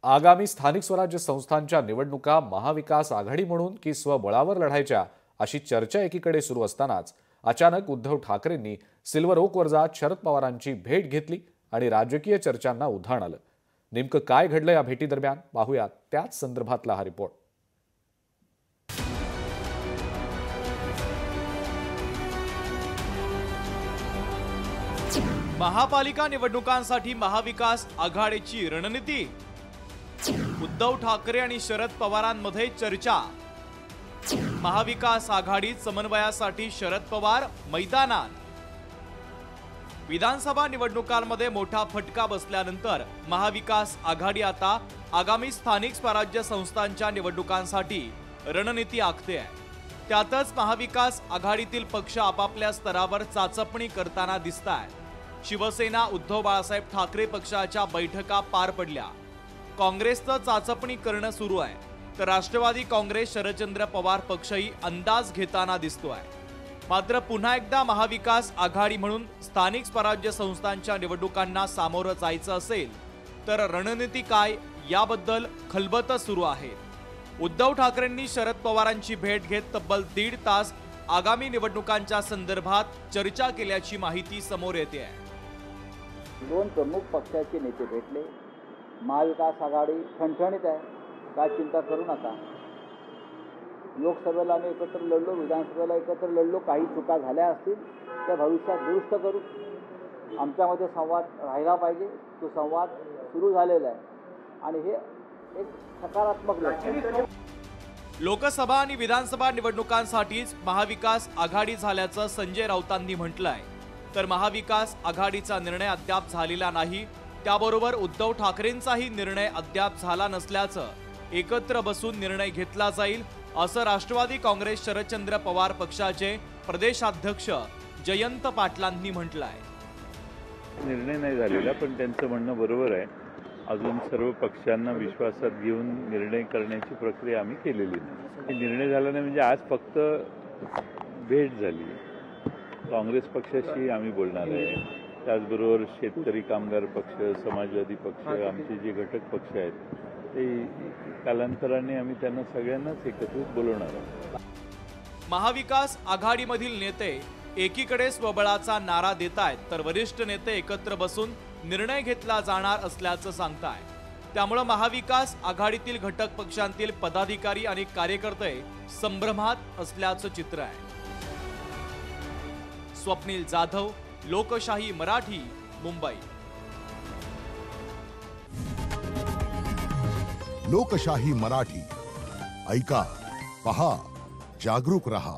आगामी स्थानिक स्वराज्य संस्थांच्या निवडणुका महाविकास आघाडी म्हणून की स्वबळावर लढायच्या अशी चर्चा एकीकडे सुरू असतानाच अचानक उद्धव ठाकरेंनी सिल्वर ओकवर जात शरद पवारांची भेट घेतली आणि राजकीय चर्चांना उधाण आलं। नेमकं काय घडलं या भेटीदरम्यान पाहूया त्याच संदर्भातला हा रिपोर्ट। महापालिका निवडणुकांसाठी महाविकास आघाडीची रणनीती, उद्धव ठाकरे आणि शरद पवारांमध्ये चर्चा। महाविकास आघाडी समन्वयासाठी शरद पवार मैदानात। विधानसभा निवडणुकांमध्ये मोठा फटका बसल्यानंतर महाविकास आघाडी आता आगामी स्थानिक स्वराज्य संस्थांच्या निवडणुकांसाठी रणनीती आखते आहे। त्यातच महाविकास आघाडीतील पक्ष आपापल्या स्तरावर चाचपणी करताना दिसतायत। शिवसेना उद्धव बाळासाहेब ठाकरे पक्षाच्या बैठका पार पडल्या। काँग्रेसचं चाचपणी करणं सुरू आहे, तर राष्ट्रवादी काँग्रेस शरदचंद्र पवार पक्षही अंदाज घेताना दिसतोय। मात्र पुन्हा एकदा महाविकास आघाडी म्हणून स्थानिक स्वराज्य संस्थांच्या निवडणुकांना सामोरं जायचं असेल तर रणनीती काय याबद्दल खलबतं सुरू आहे। उद्धव ठाकरेंनी शरद पवारांची भेट घेत तब्बल 1.5 तास आगामी निवडणुकांच्या संदर्भात चर्चा केल्याची माहिती समोर येते आहे। दोन प्रमुख पक्षाचे नेते भेटले। महाविकास आघाडी ठणठणीत आहे, काय चिंता करू नका। लोकसभेला आम्ही एकत्र लढलो, विधानसभेला एकत्र लढलो, काही चुका झाल्या असतील त्या भविष्यात दुरुस्त करू। आमच्यामध्ये संवाद राहिला पाहिजे, तो संवाद सुरू झालेला आहे आणि हे एक सकारात्मक लक्षण। लोकसभा आणि विधानसभा निवडणुकांसाठीच महाविकास आघाडी झाल्याचं संजय राऊतांनी म्हटलंय, तर महाविकास आघाडीचा निर्णय अद्याप झालेला नाही। त्याबरोबर उद्धव ठाकरेंचाही निर्णय अद्याप झाला नसल्याचं एकत्र बसून निर्णय घेतला जाईल असं राष्ट्रवादी काँग्रेस शरदचंद्र पवार पक्षाचे प्रदेशाध्यक्ष जयंत पाटलांनी म्हटलंय। निर्णय नाही झालेला, पण त्यांचं म्हणणं बरोबर आहे। अजून सर्व पक्षांना विश्वासात घेऊन निर्णय करण्याची प्रक्रिया आम्ही केलेली नाही। निर्णय झाला नाही म्हणजे आज फक्त भेट झाली। काँग्रेस पक्षाशी आम्ही बोलणार आहे, त्याचबरोबर शेतकरी कामगार पक्ष, समाजवादी पक्ष, आमचे जे घटक पक्ष आहेत ते कालांतराने आम्ही त्यांना सगळ्यांनाच एकत्रित बोलवणार आहोत। महाविकास आघाडीमधील नेते एकीकडे स्वबळाचा नारा देतायत, तर वरिष्ठ नेते एकत्र बसून निर्णय घेतला जाणार असल्याचं सांगतायत। त्यामुळे महाविकास आघाडीतील घटक पक्षांतील पदाधिकारी आणि कार्यकर्ते संभ्रमात असल्याचं चित्र आहे। स्वप्नील जाधव, लोकशाही मराठी, मुंबई। लोकशाही मराठी ऐका, पहा, जागरूक रहा।